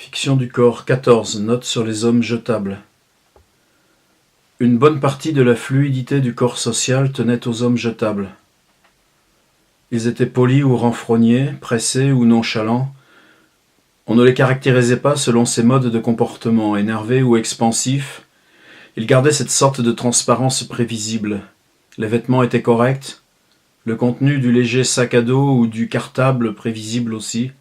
Fiction du corps 14. Note sur les hommes jetables. Une bonne partie de la fluidité du corps social tenait aux hommes jetables. Ils étaient polis ou renfrognés, pressés ou nonchalants. On ne les caractérisait pas selon ces modes de comportement, énervés ou expansifs. Ils gardaient cette sorte de transparence prévisible. Les vêtements étaient corrects, le contenu du léger sac à dos ou du cartable prévisible aussi.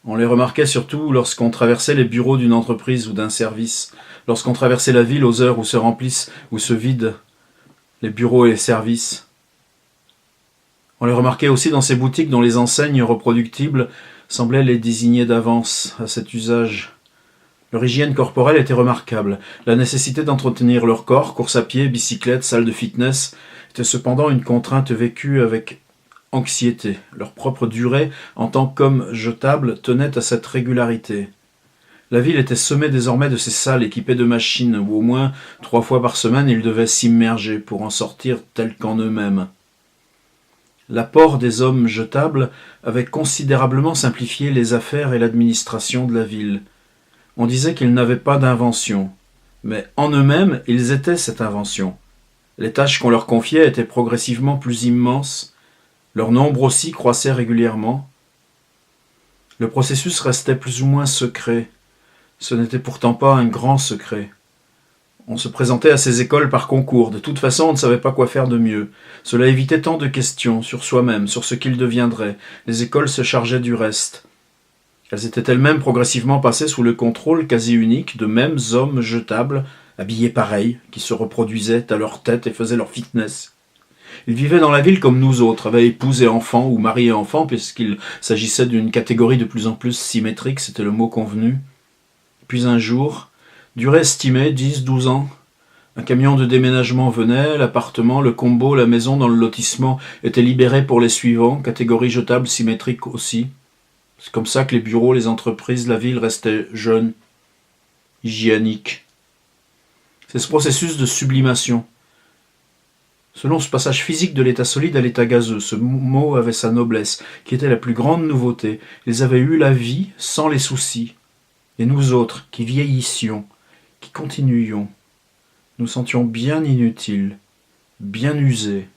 On les remarquait surtout lorsqu'on traversait les bureaux d'une entreprise ou d'un service, lorsqu'on traversait la ville aux heures où se remplissent ou se vident les bureaux et les services. On les remarquait aussi dans ces boutiques dont les enseignes reproductibles semblaient les désigner d'avance à cet usage. Leur hygiène corporelle était remarquable. La nécessité d'entretenir leur corps, course à pied, bicyclette, salle de fitness, était cependant une contrainte vécue avec anxiété. Leur propre durée, en tant qu'hommes jetables, tenait à cette régularité. La ville était semée désormais de ces salles équipées de machines, où au moins 3 fois par semaine ils devaient s'immerger pour en sortir tels qu'en eux-mêmes. L'apport des hommes jetables avait considérablement simplifié les affaires et l'administration de la ville. On disait qu'ils n'avaient pas d'invention, mais en eux-mêmes ils étaient cette invention. Les tâches qu'on leur confiait étaient progressivement plus immenses, leur nombre aussi croissait régulièrement. Le processus restait plus ou moins secret. Ce n'était pourtant pas un grand secret. On se présentait à ces écoles par concours. De toute façon, on ne savait pas quoi faire de mieux. Cela évitait tant de questions sur soi-même, sur ce qu'il deviendrait. Les écoles se chargeaient du reste. Elles étaient elles-mêmes progressivement passées sous le contrôle quasi unique de mêmes hommes jetables, habillés pareils, qui se reproduisaient à leur tête et faisaient leur fitness. Ils vivaient dans la ville comme nous autres, avaient épouse et enfants, ou mari et enfants, puisqu'il s'agissait d'une catégorie de plus en plus symétrique, c'était le mot convenu. Puis un jour, durée estimée, 10-12 ans, un camion de déménagement venait, l'appartement, le combo, la maison dans le lotissement étaient libérés pour les suivants, catégorie jetable symétrique aussi. C'est comme ça que les bureaux, les entreprises, la ville restaient jeunes, hygiéniques. C'est ce processus de sublimation. Selon ce passage physique de l'état solide à l'état gazeux, ce mot avait sa noblesse, qui était la plus grande nouveauté. Ils avaient eu la vie sans les soucis. Et nous autres, qui vieillissions, qui continuions, nous sentions bien inutiles, bien usés,